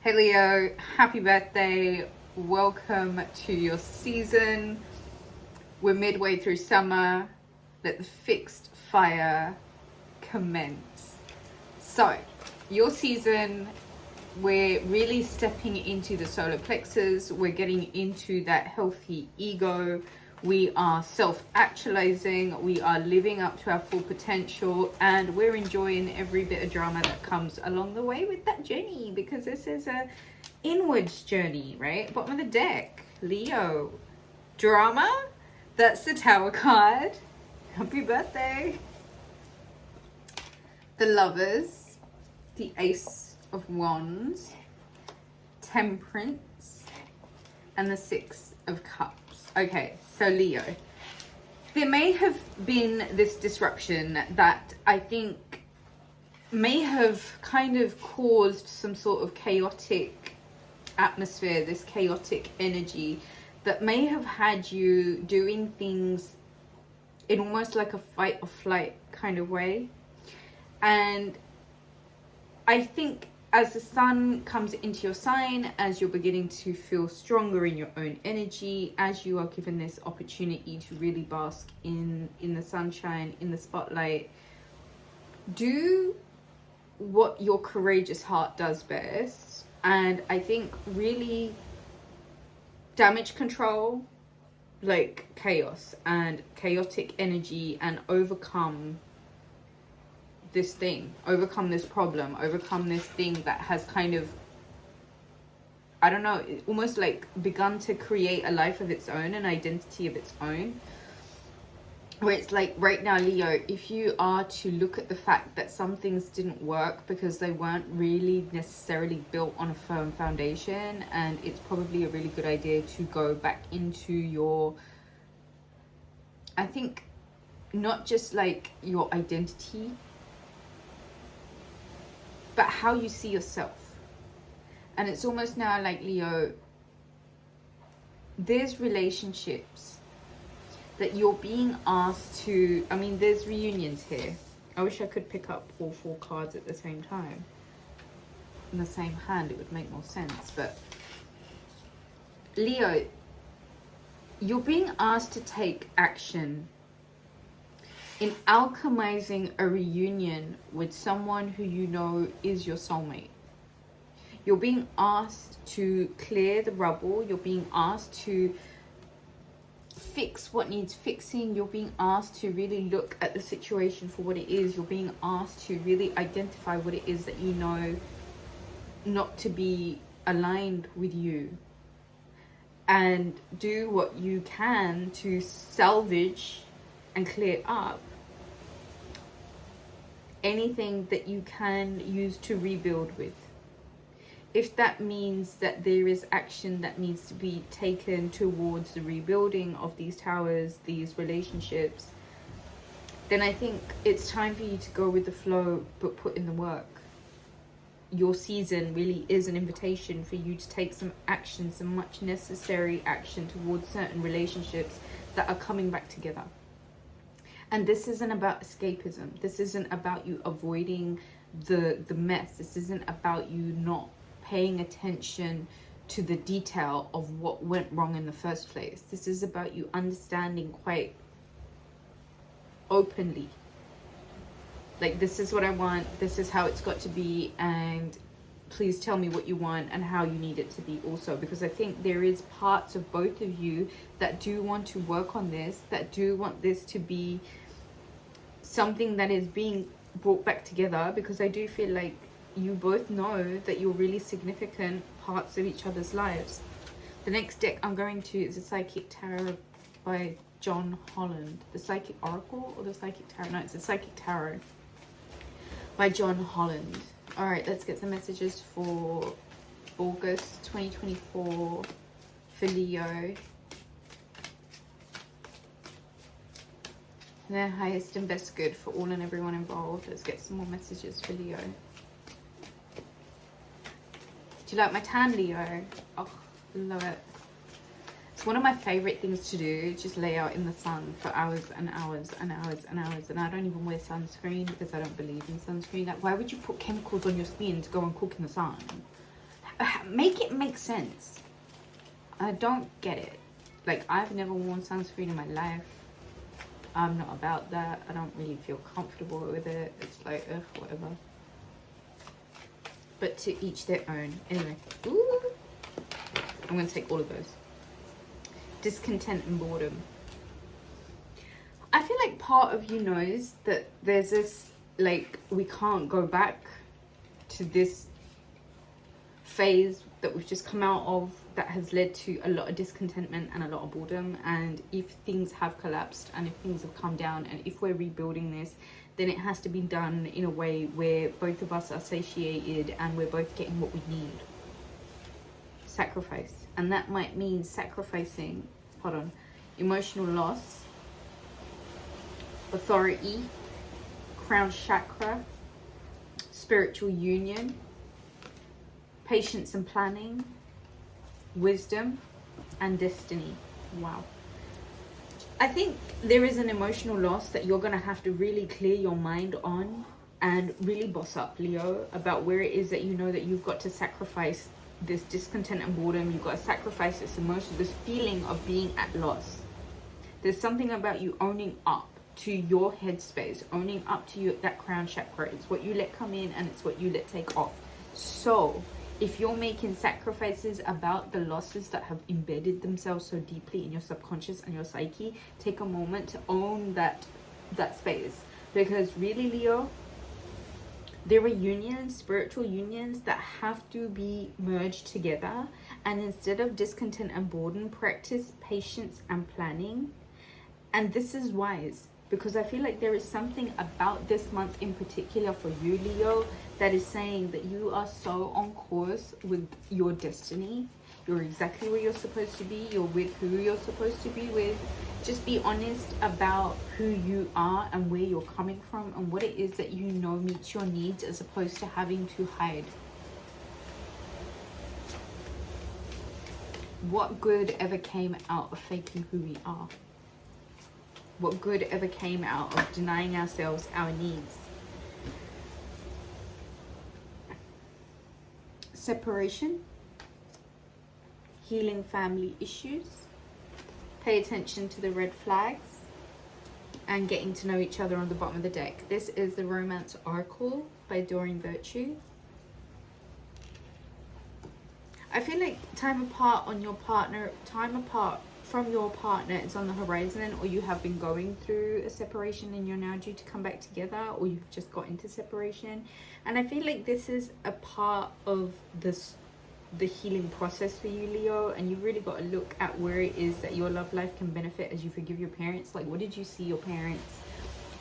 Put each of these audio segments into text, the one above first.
Hey Leo, happy birthday. Welcome to your season. We're midway through summer. Let the fixed fire commence. So, your season, we're really stepping into the solar plexus. We're getting into that healthy ego. We are self-actualizing. We are living up to our full potential, and we're enjoying every bit of drama that comes along the way with that journey, because this is a inwards journey, right? Bottom of the deck, Leo. Drama, that's the Tower card. Happy birthday. The Lovers, the Ace of Wands, Temperance, and the Six of Cups. Okay, so Leo, there may have been this disruption that I think may have kind of caused some sort of chaotic atmosphere, this chaotic energy that may have had you doing things in almost like a fight or flight kind of way. And I think as the sun comes into your sign, as you're beginning to feel stronger in your own energy, as you are given this opportunity to really bask in the sunshine, in the spotlight, do what your courageous heart does best. And I think really damage control, like chaos and chaotic energy, and overcome this thing, overcome this problem, overcome this thing that has kind of, I don't know, almost like begun to create a life of its own, an identity of its own. Where it's like right now, Leo, if you are to look at the fact that some things didn't work because they weren't really necessarily built on a firm foundation, and it's probably a really good idea to go back into your, I think, not just like your identity, but how you see yourself. And it's almost now like, Leo, there's relationships that you're being asked to, I mean, there's reunions here. I wish I could pick up all 4 cards at the same time in the same hand. It would make more sense. But Leo, you're being asked to take action in alchemizing a reunion with someone who you know is your soulmate. You're being asked to clear the rubble. You're being asked to fix what needs fixing. You're being asked to really look at the situation for what it is. You're being asked to really identify what it is that you know not to be aligned with you, and do what you can to salvage and clear up anything that you can use to rebuild with. If that means that there is action that needs to be taken towards the rebuilding of these towers, these relationships, then I think it's time for you to go with the flow, but put in the work. Your season really is an invitation for you to take some action, some much necessary action towards certain relationships that are coming back together. And this isn't about escapism. This isn't about you avoiding the mess. This isn't about you not paying attention to the detail of what went wrong in the first place. This is about you understanding quite openly, like, this is what I want, this is how it's got to be, and please tell me what you want and how you need it to be also. Because I think there is parts of both of you that do want to work on this, that do want this to be something that is being brought back together, because I do feel like you both know that you're really significant parts of each other's lives. The next deck I'm going to is the Psychic Tarot by John Holland. The Psychic Oracle or the Psychic Tarot? No, it's the Psychic Tarot by John Holland. All right, let's get some messages for August 2024 for Leo. Their highest and best good for all and everyone involved. Let's get some more messages for Leo. Do you like my tan, Leo? Oh, love it. It's one of my favorite things to do, just lay out in the sun for hours and hours and hours and hours. And I don't even wear sunscreen because I don't believe in sunscreen. Like, why would you put chemicals on your skin to go and cook in the sun? make it make sense. I don't get it. Like, I've never worn sunscreen in my life. I'm not about that. I don't really feel comfortable with it. It's like, ugh, whatever. But to each their own. Anyway, ooh, I'm gonna take all of those. Discontent and boredom. I feel like part of you knows that there's this, like, we can't go back to this phase that we've just come out of that has led to a lot of discontentment and a lot of boredom. And if things have collapsed and if things have come down and if we're rebuilding this, then it has to be done in a way where both of us are satiated and we're both getting what we need. Sacrifice. And that might mean sacrificing, hold on, emotional loss, authority, crown chakra, spiritual union, patience and planning, wisdom, and destiny. Wow. I think there is an emotional loss that you're going to have to really clear your mind on and really boss up, Leo, about where it is that you know that you've got to sacrifice this discontent and boredom. You've got to sacrifice this emotion, this feeling of being at loss. There's something about you owning up to your headspace, owning up to you, that crown chakra. It's what you let come in and it's what you let take off. So if you're making sacrifices about the losses that have embedded themselves so deeply in your subconscious and your psyche, take a moment to own that space. Because really, Leo, there are unions, spiritual unions, that have to be merged together. And instead of discontent and boredom, practice patience and planning. And this is wise, because I feel like there is something about this month in particular for you, Leo, that is saying that you are so on course with your destiny. You're exactly where you're supposed to be. You're with who you're supposed to be with. Just be honest about who you are and where you're coming from and what it is that you know meets your needs, as opposed to having to hide. What good ever came out of faking who we are? What good ever came out of denying ourselves our needs? Separation, healing family issues, pay attention to the red flags, and getting to know each other on the bottom of the deck. This is the Romance Oracle by Doreen Virtue. I feel like time apart from your partner is on the horizon, or you have been going through a separation and you're now due to come back together, or you've just got into separation. And I feel like this is a part of the healing process for you, Leo, and you've really got to look at where it is that your love life can benefit as you forgive your parents. Like, what did you see your parents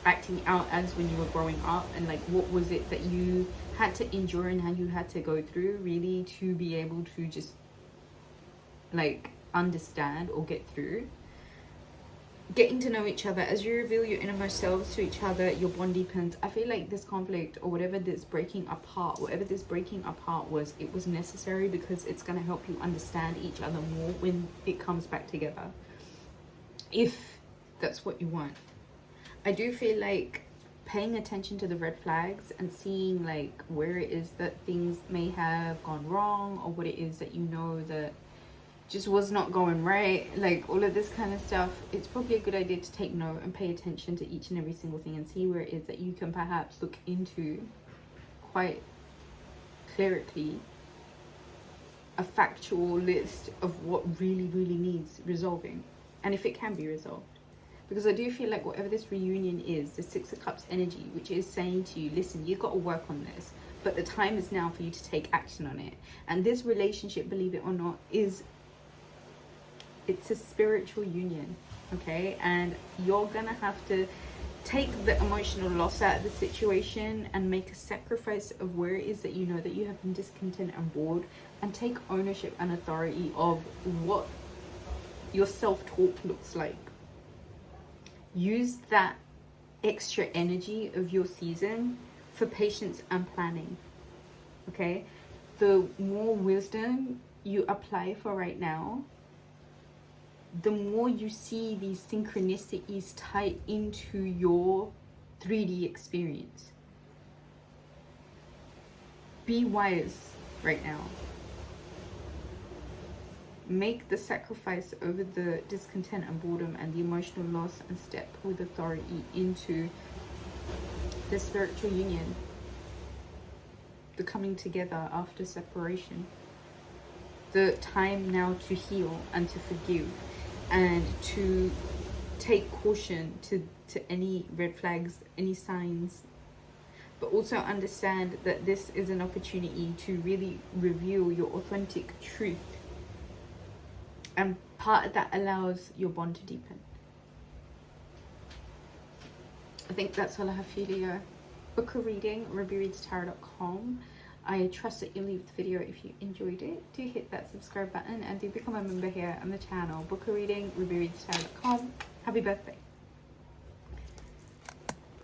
acting out as when you were growing up, and like what was it that you had to endure and how you had to go through really to be able to just like understand or get through. Getting to know each other as you reveal your innermost selves to each other, your bond deepens. I feel like this conflict, or whatever this breaking apart was, it was necessary, because it's going to help you understand each other more when it comes back together, if that's what you want. I do feel like paying attention to the red flags and seeing like where it is that things may have gone wrong, or what it is that you know that just was not going right, like all of this kind of stuff, it's probably a good idea to take note and pay attention to each and every single thing and see where it is that you can perhaps look into quite clearly a factual list of what really needs resolving, and if it can be resolved. Because I do feel like whatever this reunion is, the Six of Cups energy, which is saying to you, listen, you've got to work on this, but the time is now for you to take action on it. And this relationship, believe it or not, it's a spiritual union, okay? And you're gonna have to take the emotional loss out of the situation and make a sacrifice of where it is that you know that you have been discontent and bored, and take ownership and authority of what your self-talk looks like. Use that extra energy of your season for patience and planning, okay? The more wisdom you apply for right now, the more you see these synchronicities tie into your 3D experience. Be wise right now. make the sacrifice over the discontent and boredom and the emotional loss and step with authority into the spiritual union, the coming together after separation, the time now to heal and to forgive and to take caution to any red flags, any signs, but also understand that this is an opportunity to really reveal your authentic truth, and part of that allows your bond to deepen. I think that's all I have for you, Leo. Book a reading, rubyreadstarot.com. I trust that you'll leave the video if you enjoyed it. Do hit that subscribe button and do become a member here on the channel. Book a reading, rubyreadstarot.com. Happy birthday.